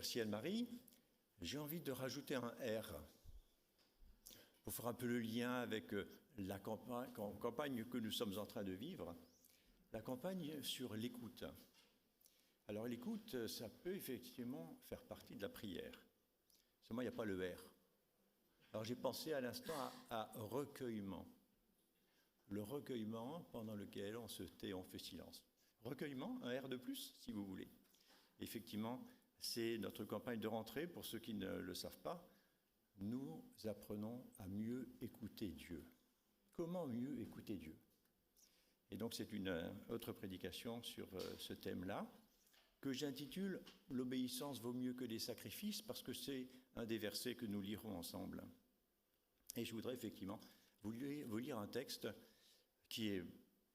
Merci Anne-Marie. J'ai envie de rajouter un R pour faire un peu le lien avec la campagne que nous sommes en train de vivre, la campagne sur l'écoute. Alors l'écoute, ça peut effectivement faire partie de la prière. Seulement, il n'y a pas le R. Alors j'ai pensé à l'instant à recueillement. Le recueillement pendant lequel on se tait, on fait silence. Recueillement, un R de plus, si vous voulez. Effectivement, c'est notre campagne de rentrée. Pour ceux qui ne le savent pas, nous apprenons à mieux écouter Dieu. Comment mieux écouter Dieu? Et donc c'est une autre prédication sur ce thème-là, que j'intitule « L'obéissance vaut mieux que les sacrifices » parce que c'est un des versets que nous lirons ensemble. Et je voudrais effectivement vous lire un texte qui est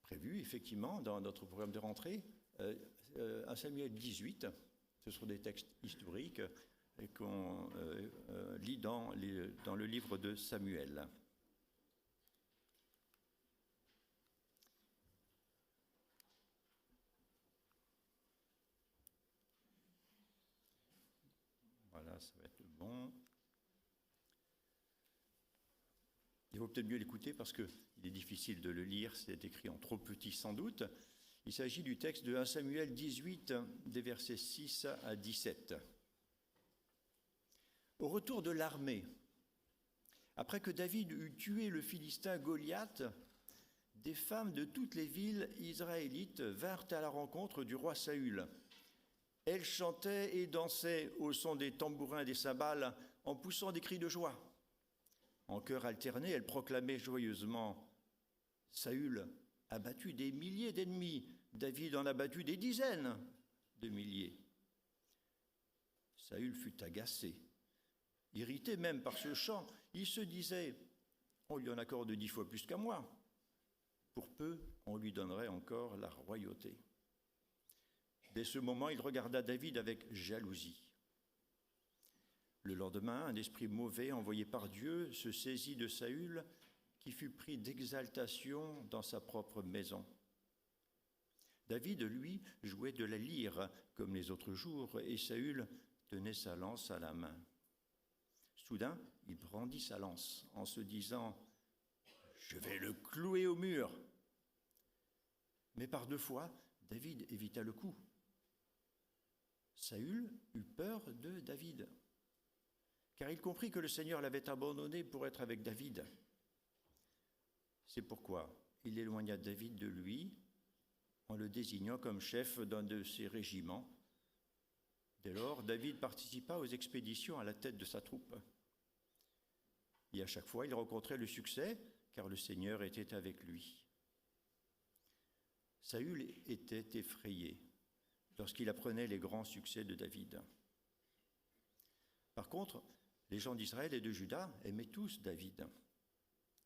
prévu effectivement dans notre programme de rentrée, 1 Samuel 18. Ce sont des textes historiques qu'on lit dans le livre de Samuel. Voilà, ça va être bon. Il vaut peut-être mieux l'écouter parce qu'il est difficile de le lire, c'est écrit en trop petit sans doute. Il s'agit du texte de 1 Samuel 18, des versets 6 à 17. Au retour de l'armée, après que David eut tué le Philistin Goliath, des femmes de toutes les villes israélites vinrent à la rencontre du roi Saül. Elles chantaient et dansaient au son des tambourins et des cymbales en poussant des cris de joie. En chœur alterné, elles proclamaient joyeusement « Saül a battu des milliers d'ennemis, David en a battu des dizaines de milliers. » Saül fut agacé, irrité même par ce chant. Il se disait « On lui en accorde 10 fois plus qu'à moi. Pour peu, on lui donnerait encore la royauté. » Dès ce moment, il regarda David avec jalousie. Le lendemain, un esprit mauvais envoyé par Dieu se saisit de Saül, qui fut pris d'exaltation dans sa propre maison. David, lui, jouait de la lyre comme les autres jours, et Saül tenait sa lance à la main. Soudain, il brandit sa lance en se disant « Je vais le clouer au mur !» Mais par 2 fois, David évita le coup. Saül eut peur de David, car il comprit que le Seigneur l'avait abandonné pour être avec David. C'est pourquoi il éloigna David de lui en le désignant comme chef d'un de ses régiments. Dès lors, David participa aux expéditions à la tête de sa troupe. Et à chaque fois, il rencontrait le succès, car le Seigneur était avec lui. Saül était effrayé lorsqu'il apprenait les grands succès de David. Par contre, les gens d'Israël et de Juda aimaient tous David,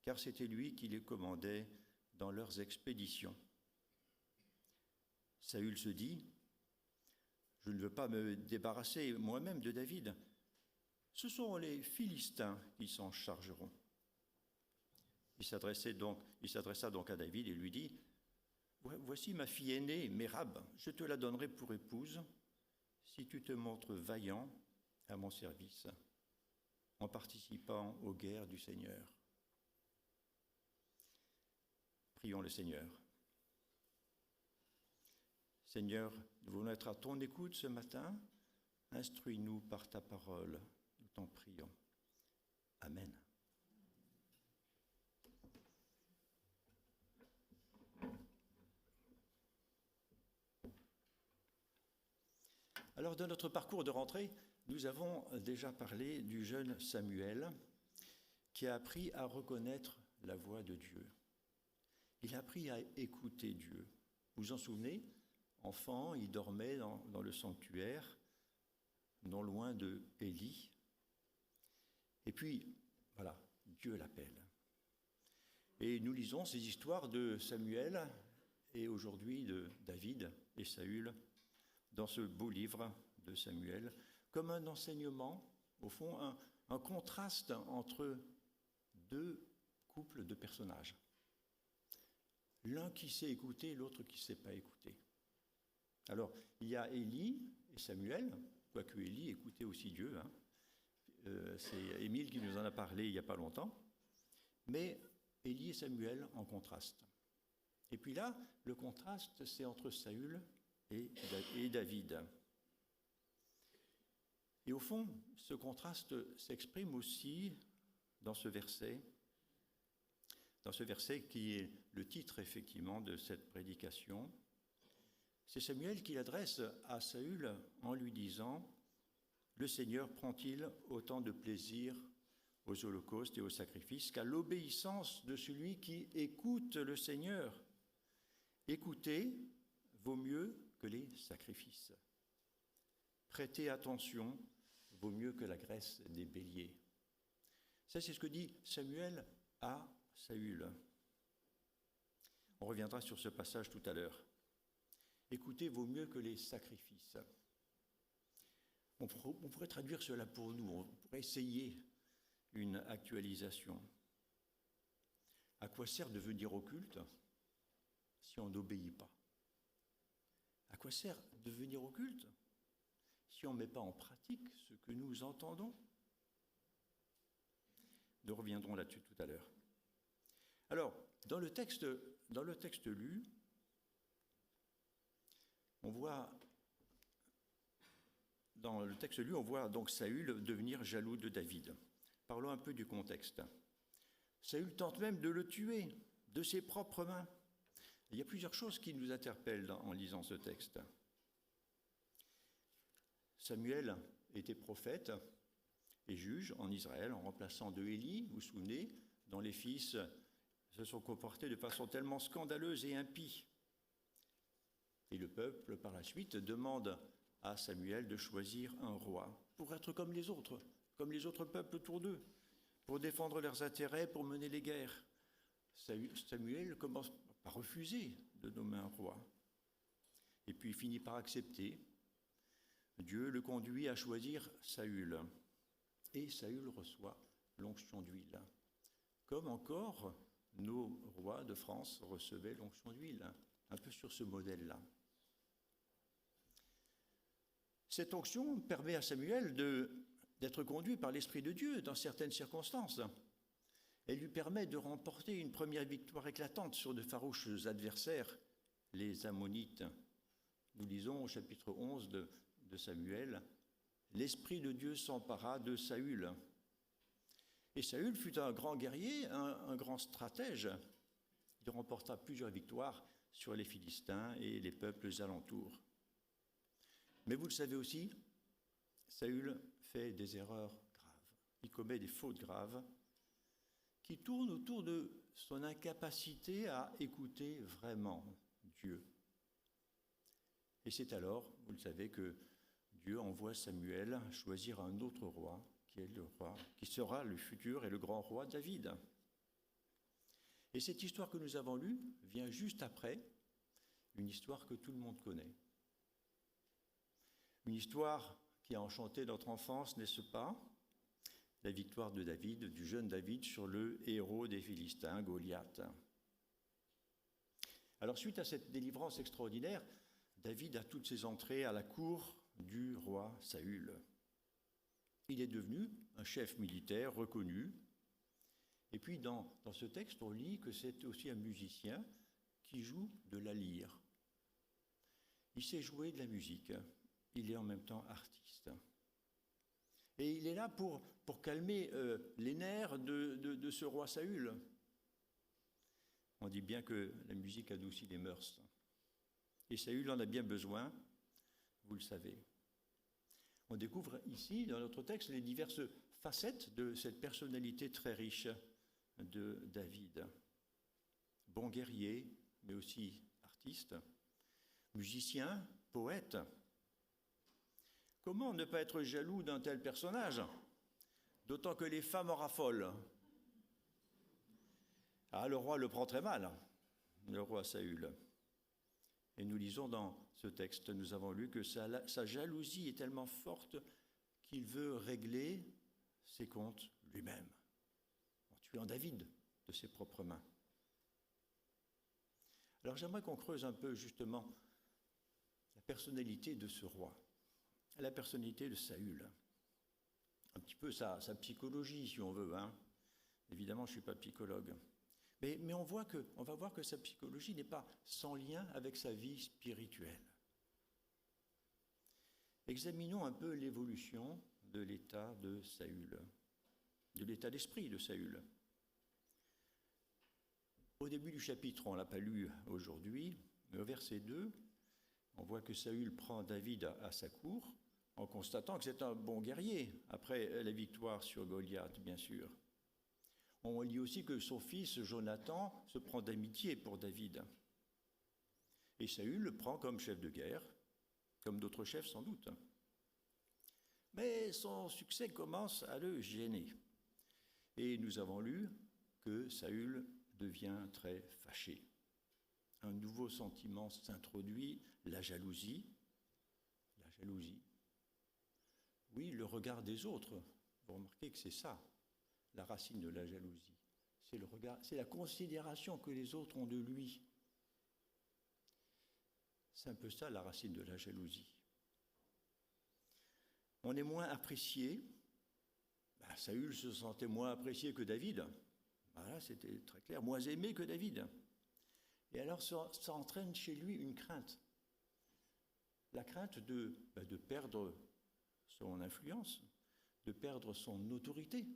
car c'était lui qui les commandait dans leurs expéditions. Saül se dit « Je ne veux pas me débarrasser moi-même de David. Ce sont les Philistins qui s'en chargeront. » Il s'adressa donc à David et lui dit « Voici ma fille aînée, Mérab, je te la donnerai pour épouse si tu te montres vaillant à mon service en participant aux guerres du Seigneur. » Prions le Seigneur. Seigneur, nous voulons être à ton écoute ce matin. Instruis-nous par ta parole, nous t'en prions. Amen. Alors, dans notre parcours de rentrée, nous avons déjà parlé du jeune Samuel qui a appris à reconnaître la voix de Dieu. Il a appris à écouter Dieu. Vous vous en souvenez? Enfant, il dormait dans le sanctuaire, non loin de Élie. Et puis, voilà, Dieu l'appelle. Et nous lisons ces histoires de Samuel et aujourd'hui de David et Saül dans ce beau livre de Samuel, comme un enseignement, au fond, un contraste entre 2 couples de personnages. L'un qui sait écouter, l'autre qui ne sait pas écouter. Alors, il y a Élie et Samuel, quoique Élie écoutait aussi Dieu. C'est Émile qui nous en a parlé il n'y a pas longtemps. Mais Élie et Samuel en contraste. Et puis là, le contraste, c'est entre Saül et David. Et au fond, ce contraste s'exprime aussi dans ce verset qui est le titre, effectivement, de cette prédication. C'est Samuel qui l'adresse à Saül en lui disant « Le Seigneur prend-il autant de plaisir aux holocaustes et aux sacrifices qu'à l'obéissance de celui qui écoute le Seigneur. Écouter vaut mieux que les sacrifices. Prêter attention vaut mieux que la graisse des béliers. » Ça, c'est ce que dit Samuel à Saül. On reviendra sur ce passage tout à l'heure. Écouter vaut mieux que les sacrifices. On pourrait traduire cela pour nous, on pourrait essayer une actualisation. À quoi sert de venir au culte si on n'obéit pas? À quoi sert de venir au culte si on ne met pas en pratique ce que nous entendons? Nous reviendrons là-dessus tout à l'heure. Alors, dans le texte lu, on voit donc Saül devenir jaloux de David. Parlons un peu du contexte. Saül tente même de le tuer de ses propres mains. Il y a plusieurs choses qui nous interpellent en lisant ce texte. Samuel était prophète et juge en Israël en remplaçant de Élie, vous vous souvenez, dont les fils se sont comportés de façon tellement scandaleuse et impie. Et le peuple, par la suite, demande à Samuel de choisir un roi pour être comme les autres peuples autour d'eux, pour défendre leurs intérêts, pour mener les guerres. Samuel commence par refuser de nommer un roi. Et puis il finit par accepter. Dieu le conduit à choisir Saül. Et Saül reçoit l'onction d'huile. Comme encore nos rois de France recevaient l'onction d'huile, un peu sur ce modèle-là. Cette onction permet à Samuel d'être conduit par l'Esprit de Dieu dans certaines circonstances. Elle lui permet de remporter une première victoire éclatante sur de farouches adversaires, les Ammonites. Nous lisons au chapitre 11 de Samuel, « L'Esprit de Dieu s'empara de Saül. » Et Saül fut un grand guerrier, un grand stratège. Il remporta plusieurs victoires sur les Philistins et les peuples alentours. Mais vous le savez aussi, Saül fait des erreurs graves. Il commet des fautes graves qui tournent autour de son incapacité à écouter vraiment Dieu. Et c'est alors, vous le savez, que Dieu envoie Samuel choisir un autre roi, qui sera le futur et le grand roi David. Et cette histoire que nous avons lue vient juste après une histoire que tout le monde connaît. Une histoire qui a enchanté notre enfance, n'est-ce pas? La victoire de David, du jeune David, sur le héros des Philistins, Goliath. Alors, suite à cette délivrance extraordinaire, David a toutes ses entrées à la cour du roi Saül. Il est devenu un chef militaire reconnu. Et puis, dans ce texte, on lit que c'est aussi un musicien qui joue de la lyre. Il sait jouer de la musique. Il est en même temps artiste. Et il est là pour calmer les nerfs de ce roi Saül. On dit bien que la musique adoucit les mœurs. Et Saül en a bien besoin, vous le savez. On découvre ici, dans notre texte, les diverses facettes de cette personnalité très riche de David. Bon guerrier, mais aussi artiste, musicien, poète. Comment ne pas être jaloux d'un tel personnage? D'autant que les femmes en raffolent. Ah, le roi le prend très mal, le roi Saül. Et nous lisons dans ce texte, nous avons lu que sa jalousie est tellement forte qu'il veut régler ses comptes lui-même, en tuant David de ses propres mains. Alors j'aimerais qu'on creuse un peu justement la personnalité de ce roi. à la personnalité de Saül. Un petit peu sa psychologie, si on veut. Hein. Évidemment, je ne suis pas psychologue. Mais on va voir que sa psychologie n'est pas sans lien avec sa vie spirituelle. Examinons un peu l'évolution de l'état de Saül, de l'état d'esprit de Saül. Au début du chapitre, on ne l'a pas lu aujourd'hui, mais au verset 2, on voit que Saül prend David à sa cour en constatant que c'est un bon guerrier, après la victoire sur Goliath, bien sûr. On lit aussi que son fils Jonathan se prend d'amitié pour David. Et Saül le prend comme chef de guerre, comme d'autres chefs sans doute. Mais son succès commence à le gêner. Et nous avons lu que Saül devient très fâché. Un nouveau sentiment s'introduit, la jalousie. La jalousie. Oui, le regard des autres. Vous remarquez que c'est ça, la racine de la jalousie. C'est le regard, c'est la considération que les autres ont de lui. C'est un peu ça la racine de la jalousie. On est moins apprécié. Saül se sentait moins apprécié que David. Voilà, c'était très clair. Moins aimé que David. Et alors ça entraîne chez lui une crainte. La crainte de perdre son influence, de perdre son autorité,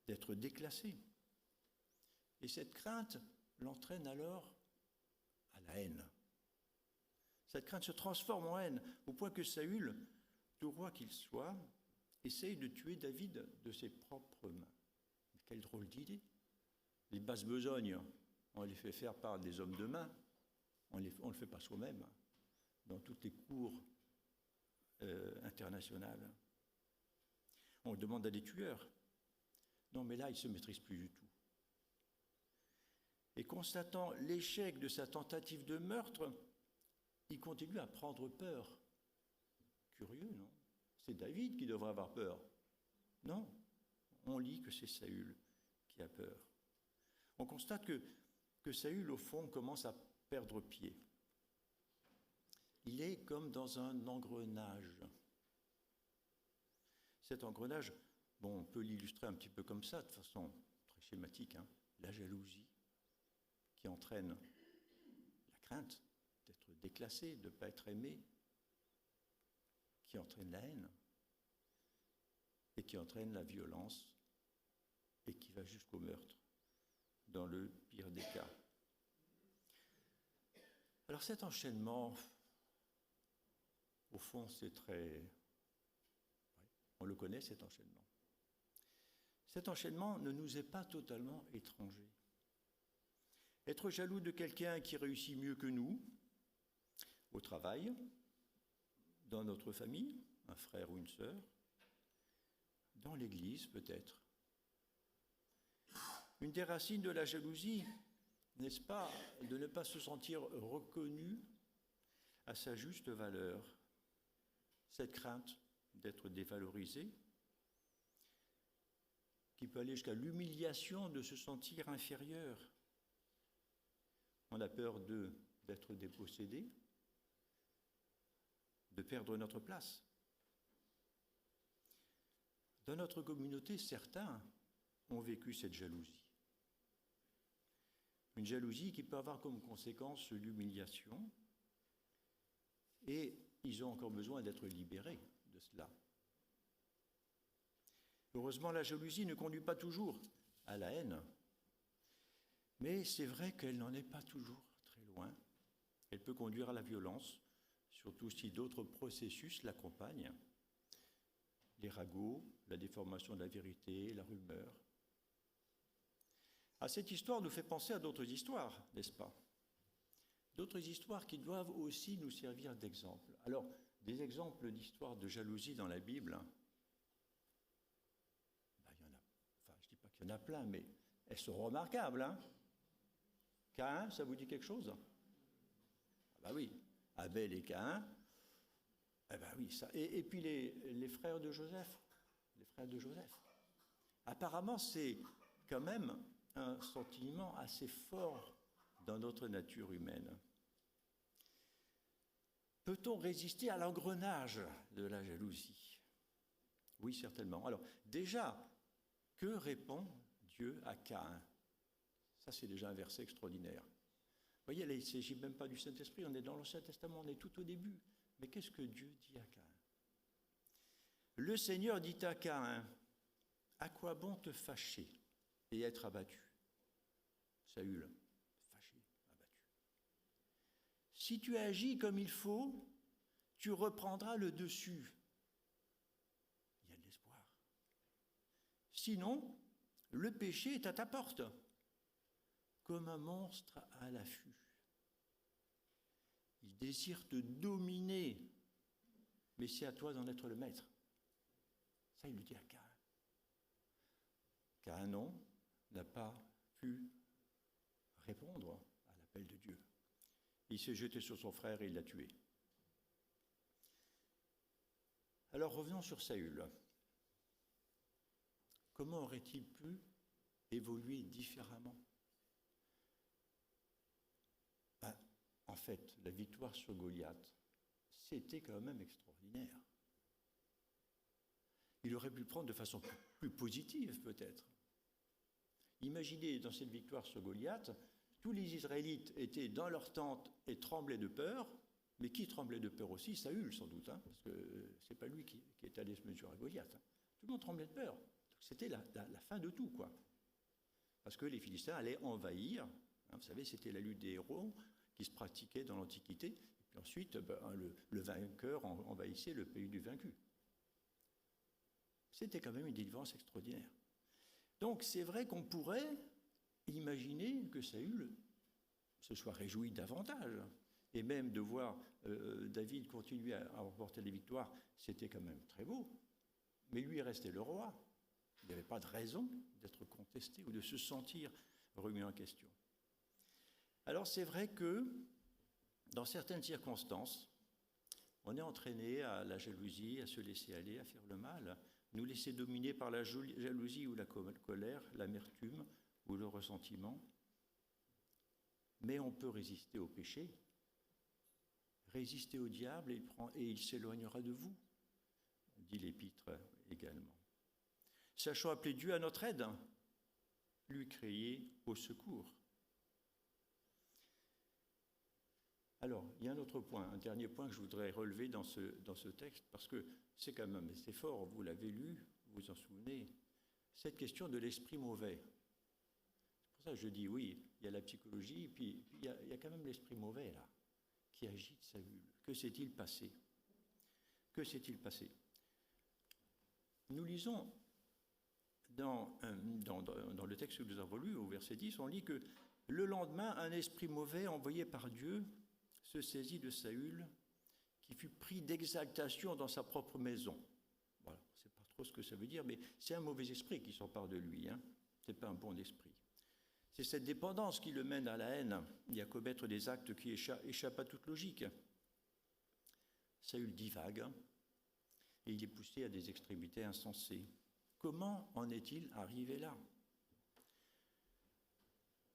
d'être déclassé. Et cette crainte l'entraîne alors à la haine. Cette crainte se transforme en haine, au point que Saül, tout roi qu'il soit, essaye de tuer David de ses propres mains. Quelle drôle d'idée. Les basses besognes, on les fait faire par des hommes de main, on ne le fait pas soi-même, dans toutes les cours internationales. On demande à des tueurs. Non, mais là, il ne se maîtrise plus du tout. Et constatant l'échec de sa tentative de meurtre, il continue à prendre peur. Curieux, non? C'est David qui devrait avoir peur. Non, on lit que c'est Saül qui a peur. On constate que Saül, au fond, commence à perdre pied. Il est comme dans un engrenage. Cet engrenage, on peut l'illustrer un petit peu comme ça, de façon très schématique, hein, la jalousie qui entraîne la crainte d'être déclassé, de ne pas être aimé, qui entraîne la haine et qui entraîne la violence et qui va jusqu'au meurtre, dans le pire des cas. Alors cet enchaînement, au fond, c'est très... On le connaît, cet enchaînement. Cet enchaînement ne nous est pas totalement étranger. Être jaloux de quelqu'un qui réussit mieux que nous, au travail, dans notre famille, un frère ou une sœur, dans l'église peut-être. Une des racines de la jalousie, n'est-ce pas, de ne pas se sentir reconnu à sa juste valeur. Cette crainte d'être dévalorisé, qui peut aller jusqu'à l'humiliation de se sentir inférieur. On a peur d'être dépossédé, de perdre notre place. Dans notre communauté, certains ont vécu cette jalousie. Une jalousie qui peut avoir comme conséquence l'humiliation, et ils ont encore besoin d'être libérés de cela. Heureusement, la jalousie ne conduit pas toujours à la haine, mais c'est vrai qu'elle n'en est pas toujours très loin. Elle peut conduire à la violence, surtout si d'autres processus l'accompagnent. Les ragots, la déformation de la vérité, la rumeur. Cette histoire nous fait penser à d'autres histoires, n'est-ce pas? D'autres histoires qui doivent aussi nous servir d'exemple. Alors, des exemples d'histoires de jalousie dans la Bible, il y en a, je ne dis pas qu'il y en a plein, mais elles sont remarquables. Hein. Caïn, ça vous dit quelque chose? Oui, Abel et Caïn, oui, ça. Et puis les frères de Joseph, Apparemment, c'est quand même un sentiment assez fort dans notre nature humaine. Peut-on résister à l'engrenage de la jalousie? Oui, certainement. Alors, déjà, que répond Dieu à Caïn? Ça, c'est déjà un verset extraordinaire. Vous voyez, là, il ne s'agit même pas du Saint-Esprit, on est dans l'Ancien Testament, on est tout au début. Mais qu'est-ce que Dieu dit à Caïn? Le Seigneur dit à Caïn, « À quoi bon te fâcher et être abattu ?» Saül, fâché, abattu. « Si tu agis comme il faut, tu reprendras le dessus. » Il y a de l'espoir. « Sinon, le péché est à ta porte, comme un monstre à l'affût. Il désire te dominer, mais c'est à toi d'en être le maître. » Ça, il le dit à Caïn. Caïn, non, n'a pas pu répondre à l'appel de Dieu. Il s'est jeté sur son frère et il l'a tué. Alors revenons sur Saül. Comment aurait-il pu évoluer différemment? En fait, la victoire sur Goliath, c'était quand même extraordinaire. Il aurait pu le prendre de façon plus positive, peut-être. Imaginez, dans cette victoire sur Goliath, tous les Israélites étaient dans leur tente et tremblaient de peur, mais qui tremblait de peur aussi? Saül, sans doute, parce que ce n'est pas lui qui est allé se mesurer à Goliath. Tout le monde tremblait de peur. Donc, c'était la fin de tout, quoi. Parce que les Philistins allaient envahir. Vous savez, c'était la lutte des héros qui se pratiquait dans l'Antiquité. Et puis ensuite, le vainqueur envahissait le pays du vaincu. C'était quand même une délivrance extraordinaire. Donc, c'est vrai qu'on pourrait imaginer que Saül se soit réjoui davantage. Et même de voir David continuer à remporter les victoires, c'était quand même très beau. Mais lui restait le roi. Il n'y avait pas de raison d'être contesté ou de se sentir remis en question. Alors c'est vrai que dans certaines circonstances, on est entraîné à la jalousie, à se laisser aller, à faire le mal, nous laisser dominer par la jalousie ou la colère, l'amertume ou le ressentiment. Mais on peut résister au péché, résister au diable et il s'éloignera de vous, dit l'Épître également. Sachons appeler Dieu à notre aide, lui crier au secours. Alors, il y a un autre point, un dernier point que je voudrais relever dans ce texte, parce que c'est quand même assez fort, vous l'avez lu, vous vous en souvenez, cette question de l'esprit mauvais. C'est pour ça que je dis oui, il y a la psychologie, puis il y a quand même l'esprit mauvais, là, qui agite Saül. Que s'est-il passé? Que s'est-il passé? Nous lisons dans le texte que nous avons lu, au verset 10, on lit que le lendemain, un esprit mauvais envoyé par Dieu se saisit de Saül, qui fut pris d'exaltation dans sa propre maison. Voilà, je ne sais pas trop ce que ça veut dire, mais c'est un mauvais esprit qui s'empare de lui, Ce n'est pas un bon esprit. C'est cette dépendance qui le mène à la haine et à commettre des actes qui échappent à toute logique. Saül divague, et il est poussé à des extrémités insensées. Comment en est-il arrivé là?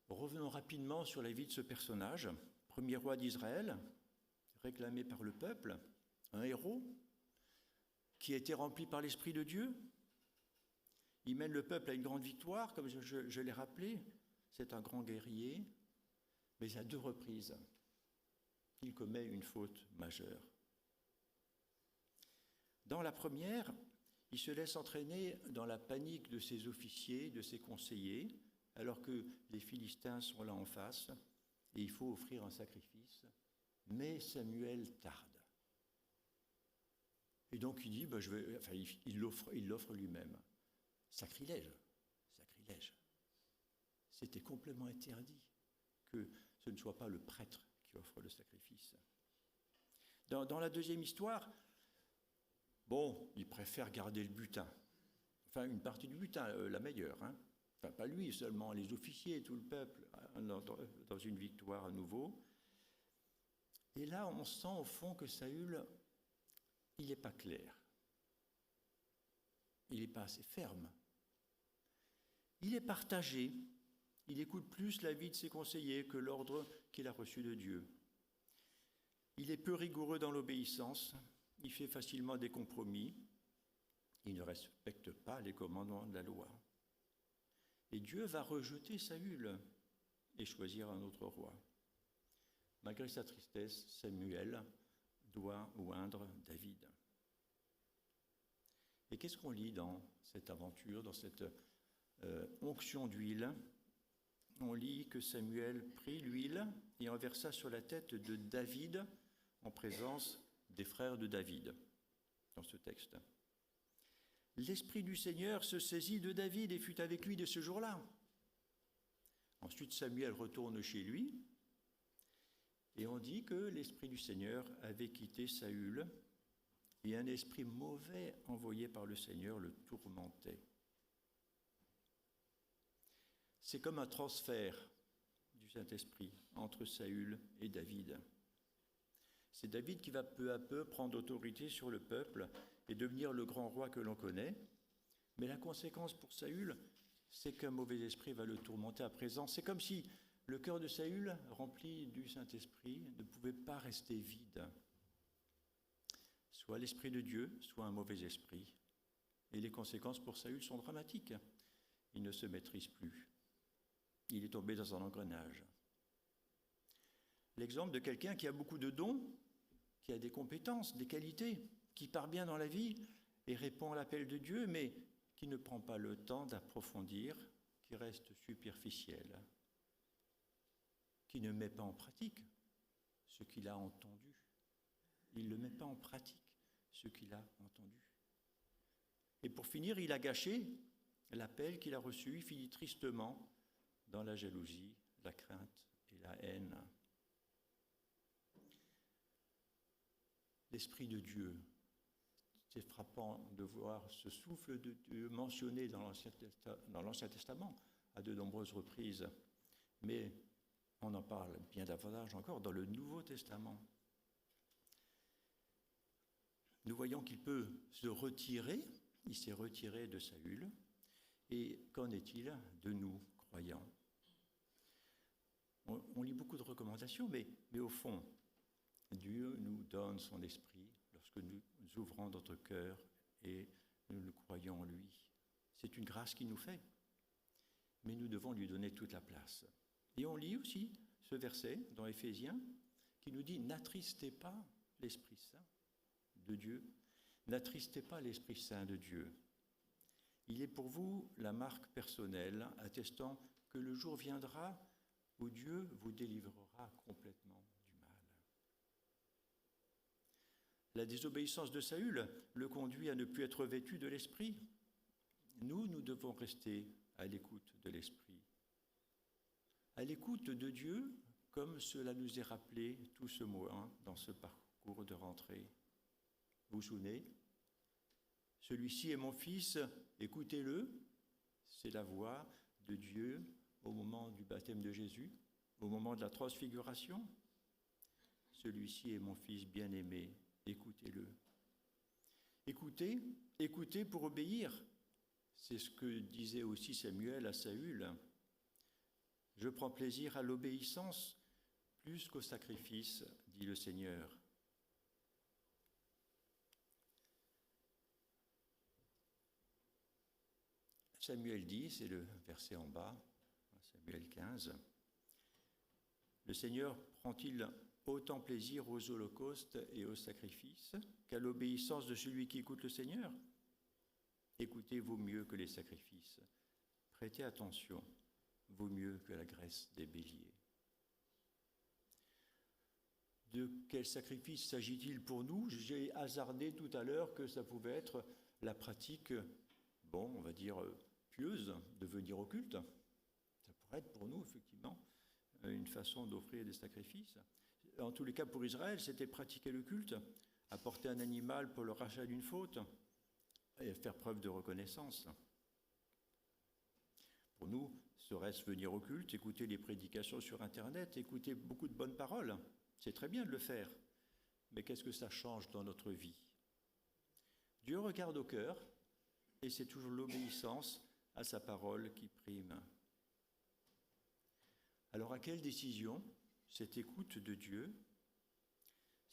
Revenons rapidement sur la vie de ce personnage, premier roi d'Israël, réclamé par le peuple, un héros qui a été rempli par l'Esprit de Dieu. Il mène le peuple à une grande victoire, comme je l'ai rappelé. C'est un grand guerrier, mais à 2 reprises, il commet une faute majeure. Dans la première, il se laisse entraîner dans la panique de ses officiers, de ses conseillers, alors que les Philistins sont là en face, et il faut offrir un sacrifice. Mais Samuel tarde. Et donc il dit, il l'offre lui-même. Sacrilège, sacrilège. C'était complètement interdit que ce ne soit pas le prêtre qui offre le sacrifice. Dans la deuxième histoire, il préfère garder le butin. Enfin, une partie du butin, la meilleure. Enfin, pas lui seulement, les officiers, tout le peuple, dans une victoire à nouveau. Et là, on sent au fond que Saül, il n'est pas clair. Il n'est pas assez ferme. Il est partagé. Il écoute plus l'avis de ses conseillers que l'ordre qu'il a reçu de Dieu. Il est peu rigoureux dans l'obéissance, il fait facilement des compromis, il ne respecte pas les commandements de la loi. Et Dieu va rejeter Saül et choisir un autre roi. Malgré sa tristesse, Samuel doit oindre David. Et qu'est-ce qu'on lit dans cette aventure, dans cette onction d'huile? On lit que Samuel prit l'huile et en versa sur la tête de David en présence des frères de David, dans ce texte. L'Esprit du Seigneur se saisit de David et fut avec lui de ce jour-là. Ensuite, Samuel retourne chez lui et on dit que l'Esprit du Seigneur avait quitté Saül et un esprit mauvais envoyé par le Seigneur le tourmentait. C'est comme un transfert du Saint-Esprit entre Saül et David. C'est David qui va peu à peu prendre autorité sur le peuple et devenir le grand roi que l'on connaît. Mais la conséquence pour Saül, c'est qu'un mauvais esprit va le tourmenter à présent. C'est comme si le cœur de Saül, rempli du Saint-Esprit, ne pouvait pas rester vide. Soit l'Esprit de Dieu, soit un mauvais esprit. Et les conséquences pour Saül sont dramatiques. Il ne se maîtrise plus. Il est tombé dans un engrenage. L'exemple de quelqu'un qui a beaucoup de dons, qui a des compétences, des qualités, qui part bien dans la vie et répond à l'appel de Dieu, mais qui ne prend pas le temps d'approfondir, qui reste superficiel, qui ne met pas en pratique ce qu'il a entendu. Il ne met pas en pratique ce qu'il a entendu. Et pour finir, il a gâché l'appel qu'il a reçu. Il finit tristement dans la jalousie, la crainte et la haine. L'Esprit de Dieu, c'est frappant de voir ce souffle de Dieu mentionné dans l'Ancien Testament à de nombreuses reprises, mais on en parle bien davantage encore dans le Nouveau Testament. Nous voyons qu'il peut se retirer, il s'est retiré de Saül, et qu'en est-il de nous, croyants? On lit beaucoup de recommandations, mais au fond, Dieu nous donne son esprit lorsque nous ouvrons notre cœur et nous le croyons en lui. C'est une grâce qu'il nous fait, mais nous devons lui donner toute la place. Et on lit aussi ce verset dans Éphésiens qui nous dit « N'attristez pas l'Esprit Saint de Dieu, n'attristez pas l'Esprit Saint de Dieu. Il est pour vous la marque personnelle attestant que le jour viendra où Dieu vous délivrera complètement du mal. » La désobéissance de Saül le conduit à ne plus être vêtu de l'Esprit. Nous devons rester à l'écoute de l'Esprit. À l'écoute de Dieu, comme cela nous est rappelé tout ce mois dans ce parcours de rentrée. Vous vous souvenez? Celui-ci est mon fils, écoutez-le. C'est la voix de Dieu au moment du baptême de Jésus, au moment de la transfiguration. Celui-ci est mon fils bien-aimé, écoutez-le. Écoutez pour obéir. C'est ce que disait aussi Samuel à Saül. Je prends plaisir à l'obéissance plus qu'au sacrifice, dit le Seigneur. Samuel dit, c'est le verset en bas, Samuel 15, le Seigneur prend-il autant plaisir aux holocaustes et aux sacrifices qu'à l'obéissance de celui qui écoute le Seigneur? Écoutez vaut mieux que les sacrifices. Prêtez attention, vaut mieux que la graisse des béliers. De quel sacrifice s'agit-il pour nous? J'ai hasardé tout à l'heure que ça pouvait être la pratique, on va dire, pieuse de venir au culte. Ça pourrait être pour nous, effectivement, une façon d'offrir des sacrifices. En tous les cas, pour Israël, c'était pratiquer le culte, apporter un animal pour le rachat d'une faute et faire preuve de reconnaissance. Pour nous, serait-ce venir au culte, écouter les prédications sur Internet, écouter beaucoup de bonnes paroles? C'est très bien de le faire, mais qu'est-ce que ça change dans notre vie? Dieu regarde au cœur et c'est toujours l'obéissance à sa parole qui prime. Alors à quelle décision cette écoute de Dieu,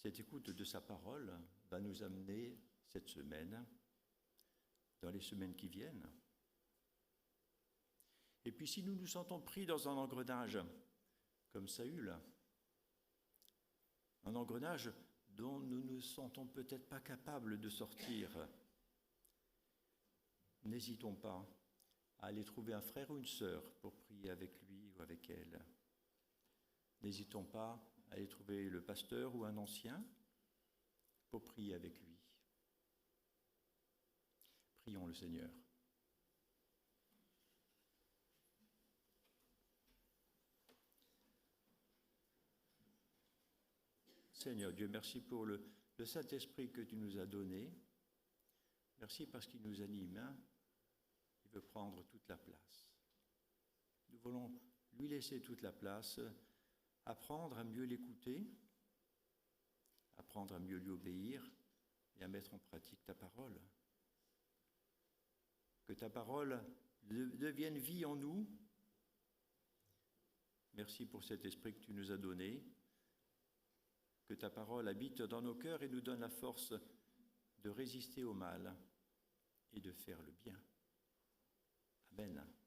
Cette écoute de sa parole va nous amener cette semaine, dans les semaines qui viennent. Et puis si nous nous sentons pris dans un engrenage, comme Saül, un engrenage dont nous ne nous sentons peut-être pas capables de sortir, n'hésitons pas à aller trouver un frère ou une sœur pour prier avec lui ou avec elle. N'hésitons pas à aller trouver le pasteur ou un ancien pour prier avec lui. Prions le Seigneur. Seigneur Dieu, merci pour le Saint-Esprit que tu nous as donné. Merci parce qu'il nous anime, hein. Il veut prendre toute la place. Nous voulons lui laisser toute la place, apprendre à mieux l'écouter, apprendre à mieux lui obéir et à mettre en pratique ta parole. Que ta parole devienne vie en nous. Merci pour cet esprit que tu nous as donné. Que ta parole habite dans nos cœurs et nous donne la force de résister au mal et de faire le bien. Amen.